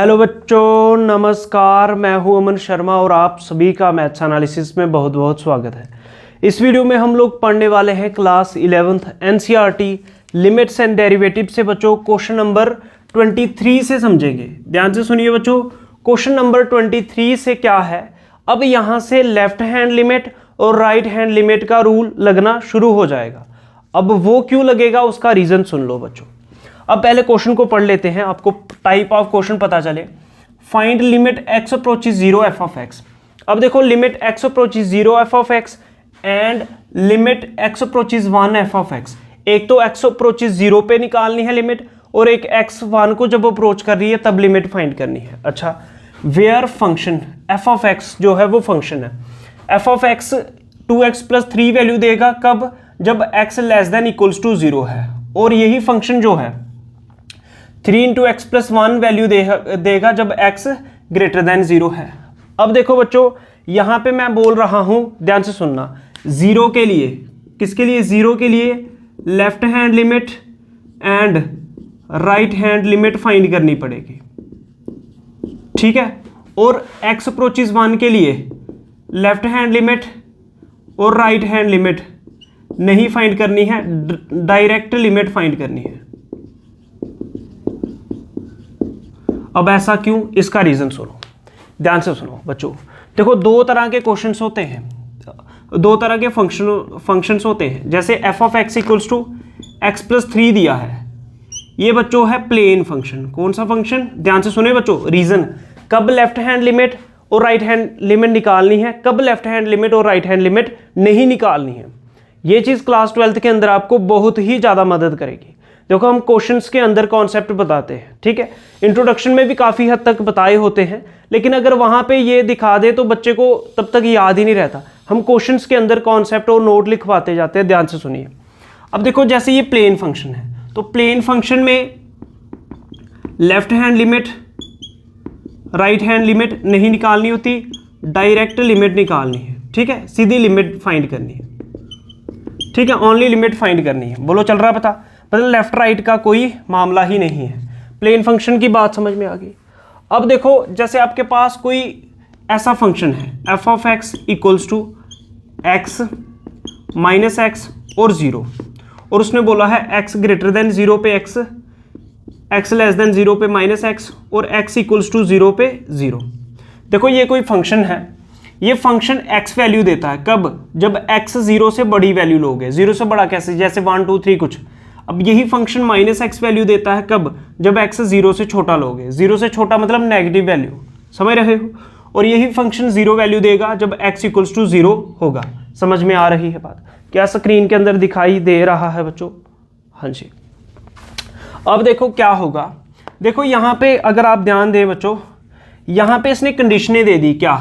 Hello बच्चों, नमस्कार। मैं हूं अमन शर्मा और आप सभी का मैथ्स एनालिसिस में बहुत बहुत स्वागत है। इस वीडियो में हम लोग पढ़ने वाले हैं class 11th NCERT limits and derivative से बच्चों क्वेश्चन नंबर 23 से समझेंगे। ध्यान से सुनिए बच्चों, क्वेश्चन नंबर 23 से क्या है। अब यहाँ से लेफ्ट हैंड लिमिट और राइट हैंड लिमिट का रूल लगना शुरू हो जाएगा। अब वो क्यों लगेगा उसका रीज़न सुन लो बच्चों। अब पहले क्वेश्चन को पढ़ लेते हैं, आपको टाइप ऑफ क्वेश्चन पता चले। Find limit x approaches 0 f of x। अब देखो limit x approaches 0 f of x and limit x approaches 1 f of x। एक तो x अप्रोचेस 0 पे निकालनी है लिमिट, और एक x 1 को जब अप्रोच कर रही है तब लिमिट फाइंड करनी है। अच्छा, where function f of x जो है वो फंक्शन है। f of x 2x plus 3 value देगा कब? जब x less than equals to 0 है। और यही फंक्शन जो है 3 इंटू एक्स प्लस 1 वैल्यू देगा जब x ग्रेटर देन 0 है। अब देखो बच्चों, यहाँ पे मैं बोल रहा हूँ, ध्यान से सुनना। 0 के लिए, किसके लिए? 0 के लिए left hand limit and right hand limit find करनी पड़ेगी, ठीक है। और x अप्रोचेस 1 के लिए लेफ्ट हैंड लिमिट और राइट हैंड लिमिट नहीं फाइंड करनी है, डायरेक्ट लिमिट फाइंड करनी है। अब ऐसा क्यों, इसका रीजन सुनो, ध्यान से सुनो बच्चों। देखो, दो तरह के क्वेश्चंस होते हैं, दो तरह के फंक्शंस होते हैं। जैसे f of x equals to x plus 3 दिया है, ये बच्चों है प्लेन फंक्शन। कौन सा फंक्शन? ध्यान से सुने बच्चों, रीजन कब लेफ्ट हैंड लिमिट और राइट हैंड लिमिट निकालनी है, कब लेफ्ट हैंड लिमिट और राइट हैंड लिमिट नहीं निकालनी है। ये चीज़ क्लास 12th के अंदर आपको बहुत ही ज़्यादा मदद करेगी। देखो, हम क्वेश्चंस के अंदर कॉन्सेप्ट बताते हैं, ठीक है। इंट्रोडक्शन में भी काफ़ी हद तक बताए होते हैं, लेकिन अगर वहाँ पे ये दिखा दे तो बच्चे को तब तक याद ही नहीं रहता। हम क्वेश्चंस के अंदर कॉन्सेप्ट और नोट लिखवाते जाते हैं। ध्यान से सुनिए। अब देखो, जैसे ये प्लेन फंक्शन है, तो प्लेन फंक्शन में left hand limit right hand limit नहीं निकालनी होती, डायरेक्ट लिमिट निकालनी है, ठीक है। सीधी लिमिट फाइंड करनी है, ठीक है। ओनली लिमिट फाइंड करनी है। बोलो, चल रहा पता? मतलब लेफ्ट राइट का कोई मामला ही नहीं है। प्लेन फंक्शन की बात समझ में आ गई। अब देखो, जैसे आपके पास कोई ऐसा फंक्शन है f of x equals to x minus x और 0, और उसने बोला है x ग्रेटर देन 0 पे x लेस देन 0 पे माइनस एक्स और x इक्वल्स टू 0 पे 0। देखो, ये कोई फंक्शन है, ये फंक्शन x वैल्यू देता है कब? जब x 0 से बड़ी वैल्यू लोगे। 0 से बड़ा कैसे? जैसे 1 2 3 कुछ। अब यही फंक्शन माइनस एक्स वैल्यू देता है कब? जब x 0 से छोटा लोगे। 0 से छोटा मतलब नेगेटिव वैल्यू, समझ रहे हो। और यही फंक्शन 0 वैल्यू देगा जब x इक्वल्स टू 0 होगा। समझ में आ रही है बात? क्या स्क्रीन के अंदर दिखाई दे रहा है बच्चों? हाँ जी। अब देखो क्या होगा। देखो, यहाँ पे अगर आप ध्यान दें बच्चों, यहाँ पे इसने कंडीशनें दे दी। क्या?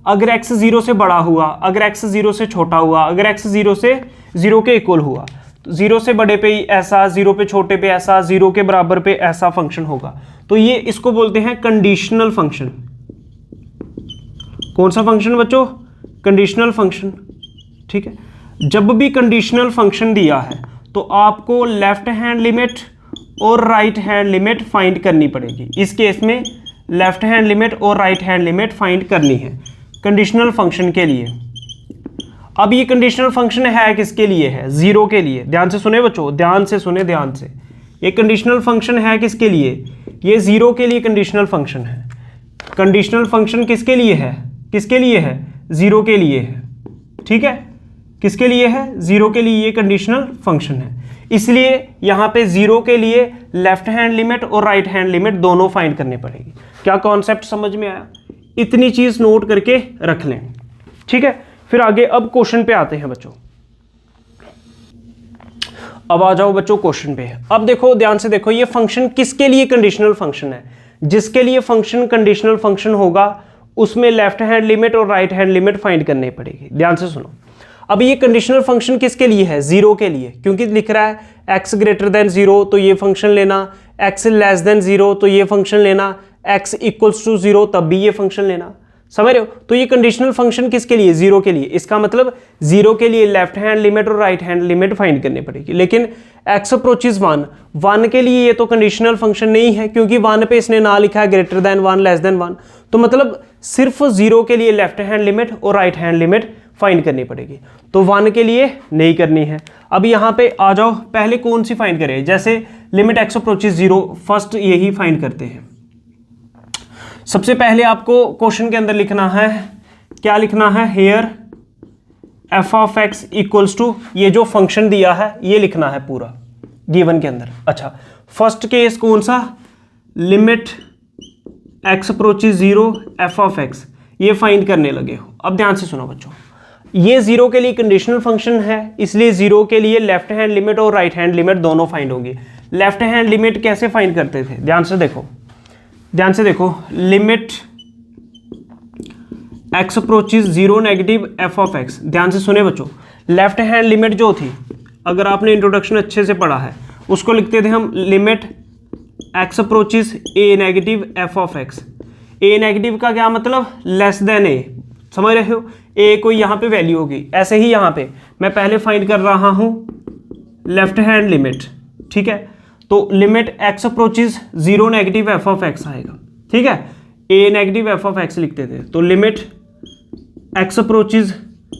अगर x 0 से बड़ा हुआ, अगर x 0 से छोटा हुआ, अगर x 0 से 0 के इक्वल हुआ, 0 से बड़े पे ऐसा, 0 पे छोटे पे ऐसा, 0 के बराबर पे ऐसा फंक्शन होगा। तो ये इसको बोलते हैं कंडीशनल फंक्शन। कौन सा फंक्शन बच्चों? कंडीशनल फंक्शन, ठीक है। जब भी कंडीशनल फंक्शन दिया है तो आपको लेफ्ट हैंड लिमिट और राइट हैंड लिमिट फाइंड करनी पड़ेगी। इस केस में लेफ्ट हैंड लिमिट और राइट हैंड लिमिट फाइंड करनी है कंडीशनल फंक्शन के लिए। अब ये कंडीशनल फंक्शन है किसके लिए? है 0 के लिए। ध्यान से सुने बच्चों, ध्यान से सुने, ध्यान से। ये कंडीशनल फंक्शन है किसके लिए? ये 0 के लिए कंडीशनल फंक्शन है। कंडीशनल फंक्शन किसके लिए है? किसके लिए है? 0 के लिए है, ठीक है। किसके लिए है? 0 के लिए ये कंडीशनल फंक्शन है। इसलिए यहाँ पे 0 के लिए लेफ्ट हैंड लिमिट और राइट हैंड लिमिट दोनों फाइंड करनी पड़ेगी। क्या कॉन्सेप्ट समझ में आया? इतनी चीज नोट करके रख लें, ठीक है। फिर आगे अब क्वेश्चन पे आते हैं बच्चों। अब आ जाओ बच्चों क्वेश्चन पे। अब देखो, ध्यान से देखो, ये फंक्शन किसके लिए कंडीशनल फंक्शन है? जिसके लिए फंक्शन कंडीशनल फंक्शन होगा उसमें लेफ्ट हैंड लिमिट और राइट हैंड लिमिट फाइंड करनी पड़ेगी। ध्यान से सुनो। अब ये कंडीशनल फंक्शन किसके लिए है? 0 के लिए, क्योंकि लिख रहा है x ग्रेटर देन 0 तो ये फंक्शन लेना, x लेस देन 0 तो ये फंक्शन लेना, x इक्वल्स टू 0 तब भी ये फंक्शन लेना। समझ रहे हो। तो ये कंडीशनल फंक्शन किसके लिए, जीरो के लिए। इसका मतलब जीरो के लिए लेफ्ट हैंड लिमिट और राइट हैंड लिमिट फाइंड करनी पड़ेगी। लेकिन x अप्रोचेस 1, 1 के लिए ये तो कंडीशनल फंक्शन नहीं है, क्योंकि 1 पे इसने ना लिखा है ग्रेटर देन 1 लेस देन 1। तो मतलब सिर्फ जीरो के लिए लेफ्ट हैंड लिमिट और राइट हैंड लिमिट फाइंड करनी पड़ेगी। तो 1 के लिए नहीं करनी है। अब यहाँ पे आ जाओ, पहले कौन सी फाइंड करें, जैसे लिमिट x अप्रोचेस 0, फर्स्ट यही फाइंड करते हैं। सबसे पहले आपको क्वेश्चन के अंदर लिखना है, क्या लिखना है, here f of x equals to ये जो फंक्शन दिया है ये लिखना है पूरा गिवन के अंदर। अच्छा, फर्स्ट केस कौन सा, limit x approaches 0 f of x, ये फाइंड करने लगे हो। अब ध्यान से सुनो बच्चों, ये 0 के लिए कंडीशनल फंक्शन है, इसलिए 0 के लिए लेफ्ट हैंड लिमिट और राइट हैंड लिमिट दोनों फाइंड होंगी। लेफ्ट हैंड लिमिट कैसे फाइंड करते थे, ध्यान से देखो, ध्यान से देखो, limit x approaches 0 negative f of x, ध्यान से सुने बच्चों, लेफ्ट हैंड लिमिट जो थी, अगर आपने इंट्रोडक्शन अच्छे से पढ़ा है, उसको लिखते थे हम limit x approaches a negative f of x। a negative का क्या मतलब, लेस देन a, समझ रहे हो, a कोई यहाँ पे वैल्यू होगी। ऐसे ही यहाँ पे मैं पहले फाइंड कर रहा हूँ लेफ्ट हैंड लिमिट, ठीक है, तो limit x approaches 0 negative f of x आएगा, ठीक है, a negative f of x लिखते थे, तो लिमिट x अप्रोचेस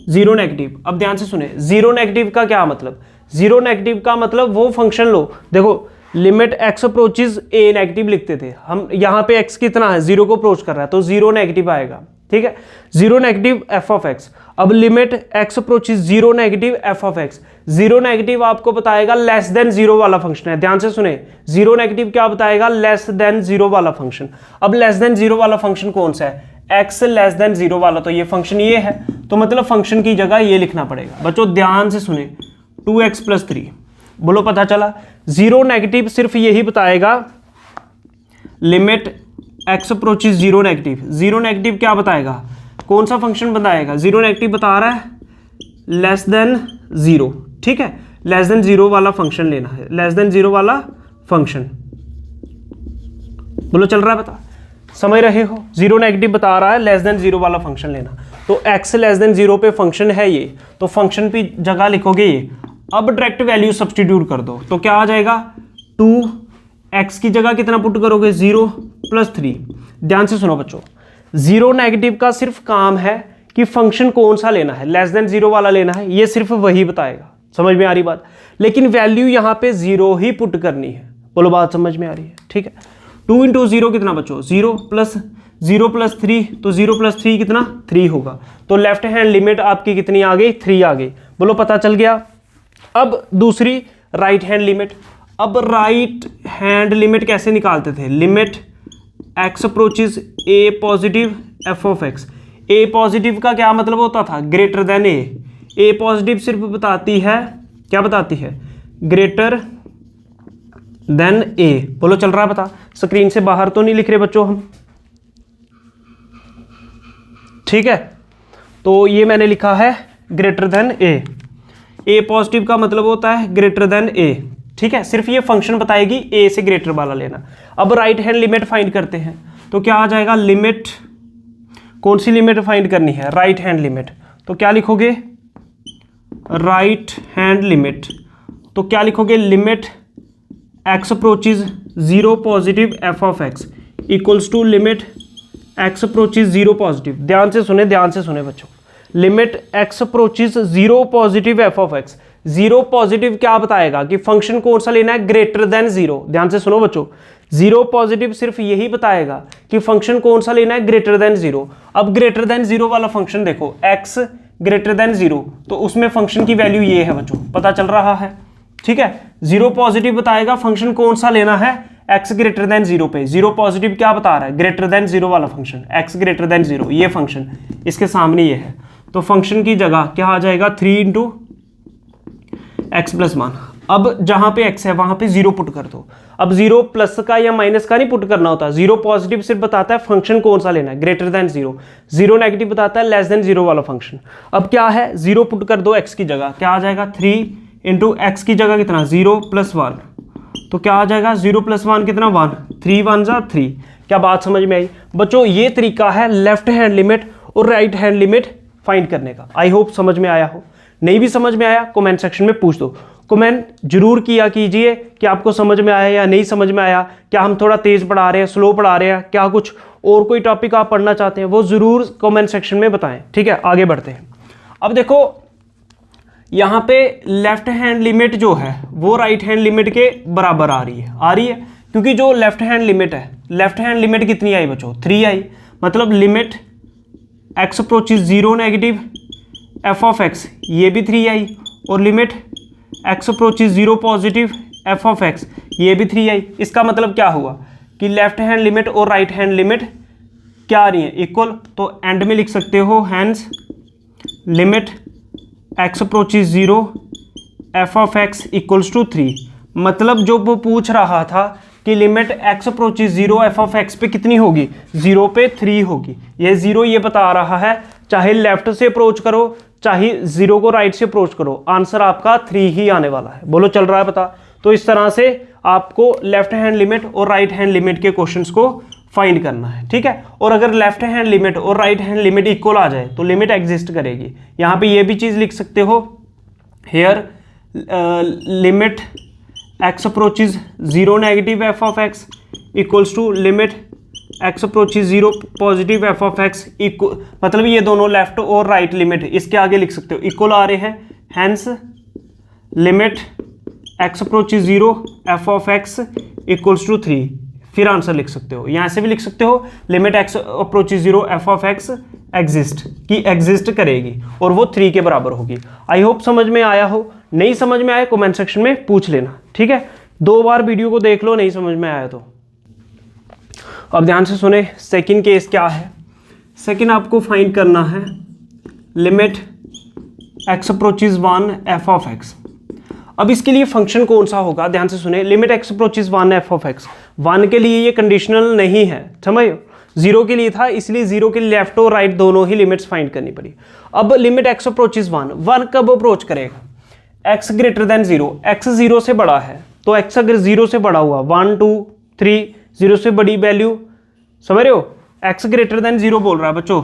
0 नेगेटिव। अब ध्यान से सुने, 0 नेगेटिव का क्या मतलब, 0 नेगेटिव का मतलब वो फंक्शन लो, देखो limit x approaches a negative लिखते थे हम, यहाँ पे x कितना है, 0 को अप्रोच कर रहा है, तो 0 नेगेटिव आएगा, ठीक है, 0 नेगेटिव f ऑफ x। अब limit x approaches 0 negative f of x, 0 negative आपको बताएगा लेस देन 0 वाला फंक्शन है, ध्यान से सुने, 0 नेगेटिव क्या बताएगा, लेस देन 0 वाला फंक्शन। अब लेस देन 0 वाला फंक्शन कौन सा है, x लेस देन 0 वाला, तो ये फंक्शन ये है, तो मतलब फंक्शन की जगह ये लिखना पड़ेगा। बच्चों ध्यान से सुने, 2x + 3, बोलो पता चला। 0 नेगेटिव सिर्फ यही बताएगा limit x approaches 0 negative, 0 negative क्या बताएगा, कौन सा फंक्शन बताएगा, 0 नेगेटिव बता रहा है लेस देन 0, ठीक है, लेस देन 0 वाला फंक्शन लेना है, लेस देन 0 वाला फंक्शन, बोलो चल रहा है, बता समझ रहे हो, 0 नेगेटिव बता रहा है लेस देन 0 वाला फंक्शन लेना, तो x लेस देन 0 पे फंक्शन है ये, तो फंक्शन की जगह लिखोगे ये। अब डायरेक्ट वैल्यू सब्स्टिट्यूट कर दो, तो क्या आ जाएगा, 2x की जगह कितना पुट करोगे, 0 + 3। ध्यान से सुनो बच्चों, 0 नेगेटिव का सिर्फ काम है कि फंक्शन कौन सा लेना है, लेस देन 0 वाला लेना है, ये सिर्फ वही बताएगा, समझ में आ रही बात, लेकिन वैल्यू यहाँ पे 0 ही पुट करनी है, बोलो बात समझ में आ रही है, ठीक है। 2 × 0 कितना बच्चों, 0 + 0 + 3, तो 0 + 3 कितना, 3 होगा, तो लेफ्ट हैंड लिमिट आपकी कितनी आ गई, 3 आ गई, बोलो पता चल गया। अब दूसरी राइट हैंड लिमिट, अब राइट हैंड लिमिट कैसे निकालते थे, limit x approaches a positive f of x, a positive का क्या मतलब होता था, ग्रेटर देन a पॉजिटिव सिर्फ बताती है, क्या बताती है, ग्रेटर देन a, बोलो चल रहा है, बता, स्क्रीन से बाहर तो नहीं लिख रहे बच्चों हम, ठीक है, तो ये मैंने लिखा है ग्रेटर देन a पॉजिटिव का मतलब होता है ग्रेटर देन a, ठीक है, सिर्फ ये फंक्शन बताएगी a से ग्रेटर वाला लेना। अब राइट हैंड लिमिट फाइंड करते हैं, तो क्या आ जाएगा, लिमिट, कौन सी लिमिट फाइंड करनी है, राइट हैंड लिमिट, तो क्या लिखोगे, राइट हैंड लिमिट, तो क्या लिखोगे, limit x approaches 0 positive f of x equals to limit x approaches 0 positive. ध्यान से सुने बच्चों, limit x approaches 0 positive f of x, 0 positive क्या बताएगा कि फंक्शन कौन सा लेना है, ग्रेटर देन 0। ध्यान से सुनो बच्चों, 0 पॉजिटिव सिर्फ यही बताएगा कि फंक्शन कौन सा लेना है, ग्रेटर देन 0। अब ग्रेटर देन 0 वाला फंक्शन देखो, x ग्रेटर देन 0, तो उसमें फंक्शन की वैल्यू ये है बच्चों, पता चल रहा है, ठीक है, 0 पॉजिटिव बताएगा फंक्शन कौन सा लेना है, x ग्रेटर देन 0 पे, 0 पॉजिटिव क्या बता रहा है, ग्रेटर देन 0 वाला फंक्शन, x ग्रेटर देन 0, ये फंक्शन इसके सामने ये है, तो फंक्शन की जगह क्या आ जाएगा, 3 × x + 1। अब जहां पे x है वहां पे 0 पुट कर दो। अब 0 प्लस का या माइनस का नहीं पुट करना होता, 0 पॉजिटिव सिर्फ बताता है फंक्शन कौन सा लेना है, ग्रेटर देन 0, 0 नेगेटिव बताता है लेस देन 0 वाला फंक्शन। अब क्या है, 0 पुट कर दो x की जगह, क्या आ जाएगा, 3 × x की जगह कितना, 0 + 1, तो क्या आ जाएगा, 0 + 1 कितना, 1, 3 × 1 = 3, क्या बात समझ में आई बच्चों? ये तरीका है लेफ्ट हैंड लिमिट और राइट हैंड लिमिट फाइंड करने का। आई होप समझ में आया हो। नहीं भी समझ में आया कमेंट सेक्शन में पूछ दो। कमेंट जरूर किया कीजिए कि आपको समझ में आया या नहीं समझ में आया, क्या हम थोड़ा तेज पढ़ा रहे हैं, स्लो पढ़ा रहे हैं, क्या कुछ और कोई टॉपिक आप पढ़ना चाहते हैं, वो जरूर कमेंट सेक्शन में बताएं। ठीक है, आगे बढ़ते हैं। अब देखो यहाँ पे लेफ्ट हैंड लिमिट जो है वो राइट हैंड लिमिट के बराबर आ रही है, क्योंकि जो लेफ्ट हैंड लिमिट है, लेफ्ट हैंड लिमिट कितनी आई बच्चों? 3 आई। मतलब limit x approaches 0 negative f of x, ये भी 3 आई, और limit x approaches 0 positive f of x, ये भी 3 आई। इसका मतलब क्या हुआ कि लेफ्ट हैंड लिमिट और राइट हैंड लिमिट क्या आ रही है? इक्वल। तो एंड में लिख सकते हो hence limit x approaches 0 f of x equals to 3। मतलब जो वो पूछ रहा था कि limit x approaches 0 f of x पे कितनी होगी? 0 पे 3 होगी। ये 0 ये बता रहा है, चाहे लेफ्ट से अप्रोच करो चाहे 0 को राइट से अप्रोच करो, आंसर आपका 3 ही आने वाला है। बोलो चल रहा है पता? तो इस तरह से आपको लेफ्ट हैंड लिमिट और राइट हैंड लिमिट के क्वेश्चंस को फाइंड करना है। ठीक है, और अगर लेफ्ट हैंड लिमिट और राइट हैंड लिमिट इक्वल आ जाए तो लिमिट एग्जिस्ट करेगी। यहाँ पे ये भी चीज़ लिख सकते हो, here limit x approaches 0 negative f of x equals to limit x approaches 0 positive f of x equal. मतलब ये दोनों लेफ्ट और राइट लिमिट इसके आगे लिख सकते हो इक्वल आ रहे हैं, hence limit x approaches 0 f of x equals to 3। फिर आंसर लिख सकते हो, यहाँ से भी लिख सकते हो limit x approaches 0 f of x exist की एग्जिस्ट करेगी और वो 3 के बराबर होगी। आई होप समझ में आया हो। नहीं समझ में आया कमेंट सेक्शन में पूछ लेना। ठीक है, 2 बार वीडियो को देख लो, नहीं समझ में आया तो। अब ध्यान से सुने, सेकंड केस क्या है? सेकंड आपको फाइंड करना है limit x approaches 1 f of x। अब इसके लिए फंक्शन कौन सा होगा? ध्यान से सुने, limit x approaches 1 f of x। 1 के लिए ये कंडीशनल नहीं है, समझो, 0 के लिए था, इसलिए 0 के लिए लेफ्ट और राइट दोनों ही लिमिट्स फाइंड करनी पड़ी। अब लिमिट x अप्रोचेस 1 कब अप्रोच करेगा? x greater than 0। x 0 से बड़ा है, तो x अगर 0 से बड़ा हुआ 1 2 3, 0 से बड़ी वैल्यू, समझ रहे हो? x ग्रेटर देन 0 बोल रहा है बच्चों।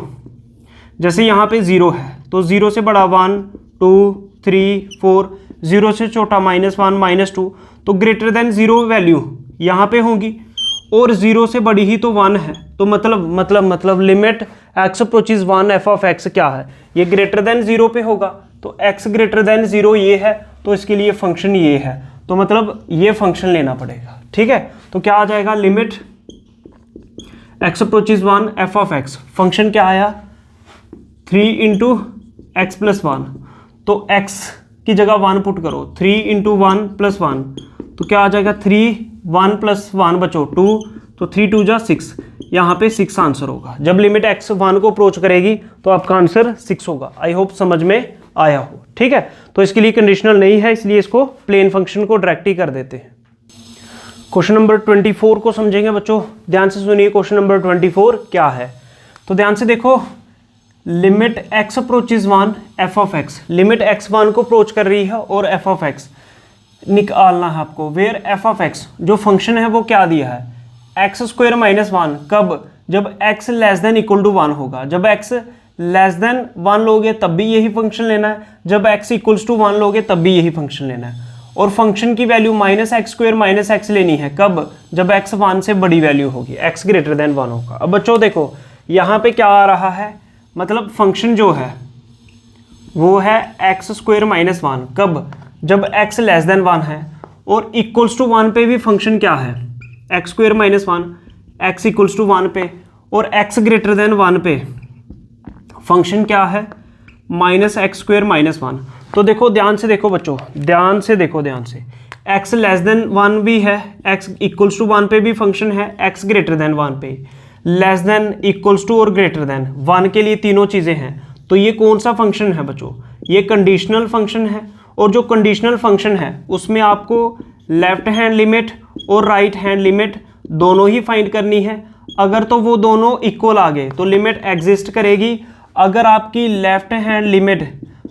जैसे यहाँ पे 0 है तो 0 से बड़ा 1 2 3 4, 0 से छोटा -1 -2, तो ग्रेटर देन 0 वैल्यू यहाँ पे होंगी, और 0 से बड़ी ही तो 1 है। तो मतलब limit x approaches 1 f of x क्या है? ये ग्रेटर देन 0 पे होगा। तो x ग्रेटर देन 0 ये है, तो इसके लिए फंक्शन ये है, तो मतलब ये फंक्शन लेना पड़ेगा। ठीक है, तो क्या आ जाएगा? Limit x approaches 1 f of x, function क्या आया? 3 इंटू एक्स प्लस 1। तो x की जगह 1 पुट करो, 3 इंटू 1 प्लस 1, तो क्या आ जाएगा? 3 1 प्लस 1 बचो 2, तो 3 2 जा 6, यहाँ पे 6 आंसर होगा। जब लिमिट x 1 को अप्रोच करेगी तो आपका आंसर 6 होगा। आई होप समझ में आया हो। ठीक है, तो इसके लिए कंडीशनल नहीं है, इसलिए इसको प्लेन फंक्शन को डायरेक्ट ही कर देते हैं। क्वेश्चन नंबर 24 को समझेंगे बच्चों, ध्यान से सुनिए। क्वेश्चन नंबर 24 क्या है? तो ध्यान से देखो, limit x approaches 1 f of x, limit x 1 को अप्रोच कर रही है और f ऑफ x निकालना है आपको। वेयर f ऑफ x जो फंक्शन है वो क्या दिया है? x square minus 1। कब? जब x less than equal to 1 होगा। जब x लेस देन 1 लोगे तब भी यही फंक्शन लेना है, जब x इक्वल्स टू 1 लोगे तब भी यही फंक्शन लेना है। और फंक्शन की value minus x square minus x लेनी है। कब? जब x 1 से बड़ी वैल्यू होगी, x ग्रेटर देन 1 होगा। अब बच्चों देखो यहाँ पे क्या आ रहा है, मतलब फंक्शन जो है वो है एक्स स्क्वायर माइनस 1। कब? जब x लेस देन 1 है, और इक्वल्स टू 1 पे भी फंक्शन क्या है? X square minus 1, x equals to 1 पे, और x ग्रेटर देन 1 पे फंक्शन क्या है? Minus x square minus 1। तो देखो ध्यान से देखो बच्चों, ध्यान से देखो, ध्यान से, x लेस देन 1 भी है, x इक्वल्स टू 1 पे भी फंक्शन है, x ग्रेटर देन 1 पे, लेस देन, इक्वल्स टू और ग्रेटर देन 1 के लिए तीनों चीज़ें हैं। तो ये कौन सा फंक्शन है बच्चों? ये कंडीशनल फंक्शन है। और जो कंडीशनल फंक्शन है उसमें आपको लेफ्ट हैंड लिमिट और राइट हैंड लिमिट दोनों ही फाइंड करनी है। अगर तो वो दोनों इक्वल आ गए तो लिमिट एग्जिस्ट करेगी। अगर आपकी left hand limit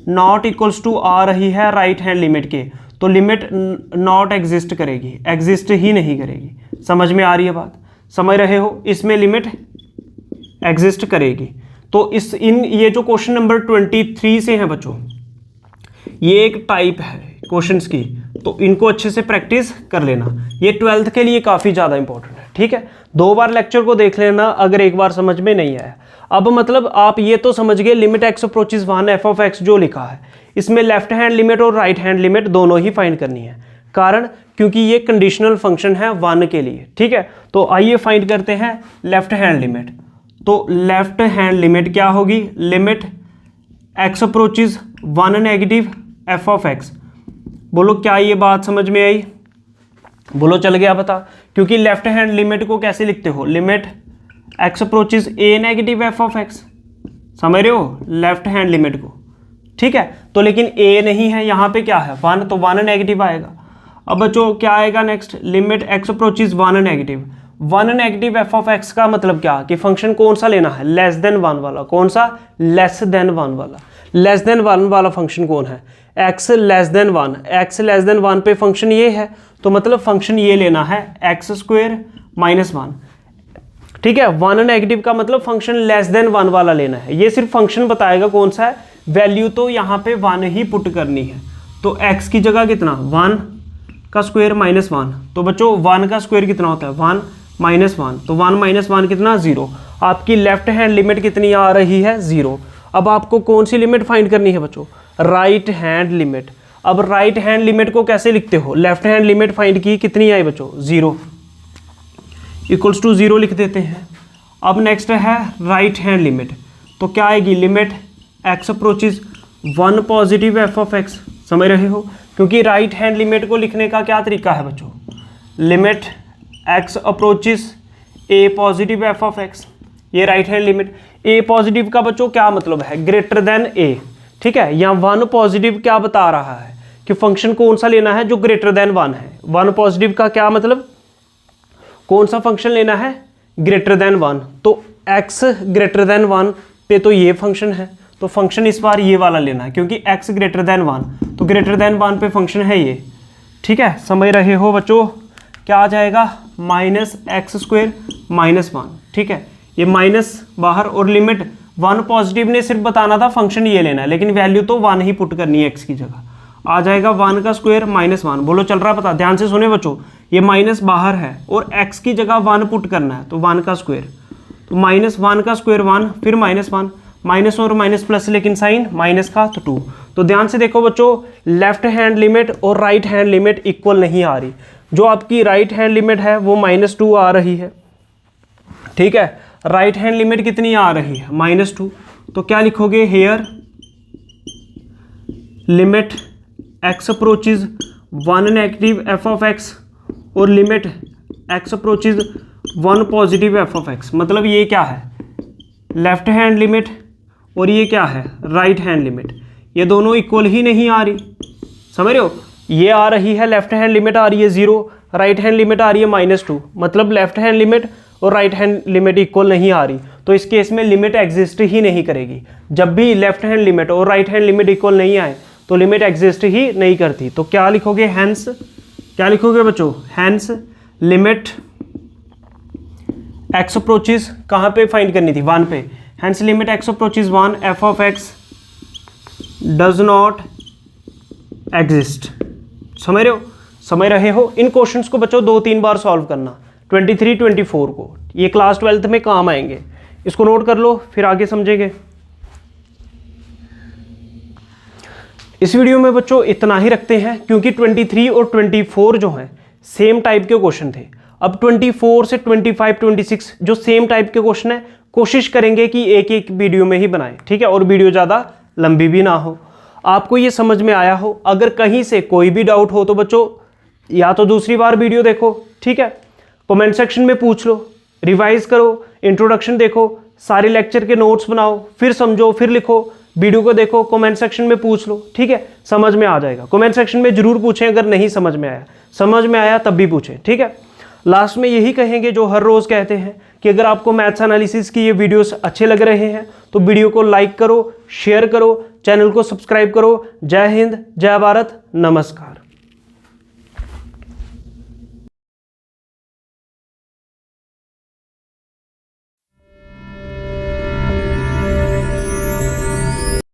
not equals to आ रही है राइट हैंड लिमिट के, तो लिमिट नॉट एग्जिस्ट करेगी, एग्जिस्ट ही नहीं करेगी। समझ में आ रही है बात? समझ रहे हो, इसमें लिमिट एग्जिस्ट करेगी। तो ये जो क्वेश्चन नंबर 23 से है बच्चों, ये एक टाइप है क्वेश्चंस की, तो इनको अच्छे से प्रैक्टिस कर लेना। ये 12th के लिए काफ़ी ज़्यादा इंपॉर्टेंट है, ठीक है। 2 बार लेक्चर को देख लेना अगर एक बार समझ में नहीं आया। अब मतलब आप ये तो समझ गए limit x approaches 1 f of x जो लिखा है, इसमें लेफ्ट हैंड लिमिट और राइट हैंड लिमिट दोनों ही फाइंड करनी है। कारण क्योंकि ये कंडीशनल फंक्शन है 1 के लिए, ठीक है। तो आइए फाइंड करते हैं लेफ्ट हैंड लिमिट। तो लेफ्ट हैंड लिमिट क्या होगी, limit x approaches 1 negative f of x. बोलो क्या ये बात समझ में आई, बोलो चल गया पता। क्योंकि लेफ्ट हैंड लिमिट को कैसे लिखते हो, limit x approaches A negative f of x, समझ रहे हो लेफ्ट हैंड लिमिट को, ठीक है। तो लेकिन ए नहीं है यहाँ पे, क्या है 1, तो 1 नेगेटिव आएगा। अब बच्चों क्या आएगा next, limit x approaches 1 negative. 1 negative f of x का मतलब क्या कि फंक्शन कौन सा लेना है, लेस देन 1 वाला। कौन सा, लेस देन 1 वाला। लेस देन 1 वाला फंक्शन कौन है, x less than 1। X less than 1 पे फंक्शन ये है, तो मतलब फंक्शन ये लेना है एक्स स्क्वायर माइनस 1, ठीक है। 1 नेगेटिव का मतलब फंक्शन लेस देन 1 वाला लेना है। ये सिर्फ फंक्शन बताएगा कौन सा है, वैल्यू तो यहाँ पे 1 ही पुट करनी है। तो x की जगह कितना, 1 का स्क्वायर माइनस 1। तो बच्चों 1 का स्क्वायर कितना होता है, 1 माइनस 1। तो 1 माइनस 1 कितना, 0। आपकी लेफ्ट हैंड लिमिट कितनी आ रही है, 0। अब आपको कौन सी लिमिट फाइंड करनी है बच्चों, राइट हैंड लिमिट। अब राइट हैंड लिमिट को कैसे लिखते हो, लेफ्ट हैंड लिमिट फाइंड की, कितनी आई बच्चों, 0 इक्वल्स टू 0 लिख देते हैं। अब नेक्स्ट है राइट हैंड लिमिट, तो क्या आएगी, limit x approaches 1 positive f of x. समझ रहे हो, क्योंकि राइट हैंड लिमिट को लिखने का क्या तरीका है बच्चों, limit x approaches A positive f of x. ये राइट हैंड लिमिट। ए पॉजिटिव का बच्चों क्या मतलब है, ग्रेटर देन ए, ठीक है। या 1 पॉजिटिव क्या बता रहा है कि फंक्शन कौन सा लेना है जो ग्रेटर देन 1 है। 1 पॉजिटिव का क्या मतलब, कौन सा फंक्शन लेना है, ग्रेटर देन 1। तो x ग्रेटर देन 1 पे तो ये फंक्शन है, तो फंक्शन इस बार ये वाला लेना है, क्योंकि x ग्रेटर देन 1, तो ग्रेटर देन 1 पे फंक्शन है ये, ठीक है। समझ रहे हो बच्चों, क्या आ जाएगा, माइनस एक्स स्क्वायर माइनस 1, ठीक है। ये माइनस बाहर, और लिमिट 1 पॉजिटिव ने सिर्फ बताना था फंक्शन ये लेना है, लेकिन वैल्यू तो 1 ही पुट करनी है x की जगह। आ जाएगा 1 का स्क्वायर माइनस 1। बोलो चल रहा है पता, ध्यान से सुने बच्चों, ये माइनस बाहर है और x की जगह 1 पुट करना है, तो 1 का स्क्वायर, तो माइनस 1 का स्क्वायर 1, फिर माइनस 1, माइनस और माइनस प्लस, लेकिन साइन माइनस का, तो 2। तो ध्यान से देखो बच्चों, लेफ्ट हैंड लिमिट और राइट हैंड लिमिट इक्वल नहीं आ रही। जो आपकी राइट हैंड लिमिट है वो -2 आ रही है, ठीक है। राइट हैंड लिमिट कितनी आ रही है, -2। तो क्या लिखोगे, here limit x approaches 1 negative f of x और limit x approaches 1 positive f of x. मतलब ये क्या है, लेफ्ट हैंड लिमिट और ये क्या है, राइट हैंड लिमिट। ये दोनों इक्वल ही नहीं आ रही, समझ रहे हो। ये आ रही है, लेफ्ट हैंड लिमिट आ रही है 0, राइट हैंड लिमिट आ रही है -2। मतलब लेफ्ट हैंड लिमिट और राइट हैंड लिमिट इक्वल नहीं आ रही, तो इस केस में लिमिट एग्जिस्ट ही नहीं करेगी। जब भी लेफ्ट हैंड लिमिट और राइट हैंड लिमिट इक्वल नहीं आए तो लिमिट एग्जिस्ट ही नहीं करती। तो क्या लिखोगे, हैंस, क्या लिखोगे बच्चों, हैंस लिमिट एक्स अप्रोचेस कहाँ पे फाइंड करनी थी, 1 पे। Hence limit x approaches 1 f of x does not exist. समझ रहे हो, समझ रहे हो। इन क्वेश्चंस को बच्चों 2-3 बार सॉल्व करना, 23, 24 को, ये क्लास 12th में काम आएंगे। इसको नोट कर लो, फिर आगे समझेंगे। इस वीडियो में बच्चों इतना ही रखते हैं, क्योंकि 23 और 24 जो हैं सेम टाइप के क्वेश्चन थे। अब 24 से 25, 26 जो सेम टाइप के क्वेश्चन है, कोशिश करेंगे कि एक एक वीडियो में ही बनाएं, ठीक है। और वीडियो ज़्यादा लंबी भी ना हो, आपको ये समझ में आया हो। अगर कहीं से कोई भी डाउट हो तो बच्चों या तो दूसरी बार वीडियो देखो, ठीक है, कमेंट सेक्शन में पूछ लो, रिवाइज करो, इंट्रोडक्शन देखो, सारे लेक्चर के नोट्स बनाओ, फिर समझो, फिर लिखो, वीडियो को देखो, कमेंट सेक्शन में पूछ लो, ठीक है। समझ में आ जाएगा। कमेंट सेक्शन में जरूर पूछें अगर नहीं समझ में आया, समझ में आया तब भी पूछें, ठीक है। लास्ट में यही कहेंगे जो हर रोज़ कहते हैं कि अगर आपको मैथ्स एनालिसिस की ये वीडियोस अच्छे लग रहे हैं तो वीडियो को लाइक करो, शेयर करो, चैनल को सब्सक्राइब करो। जय हिंद, जय भारत, नमस्कार।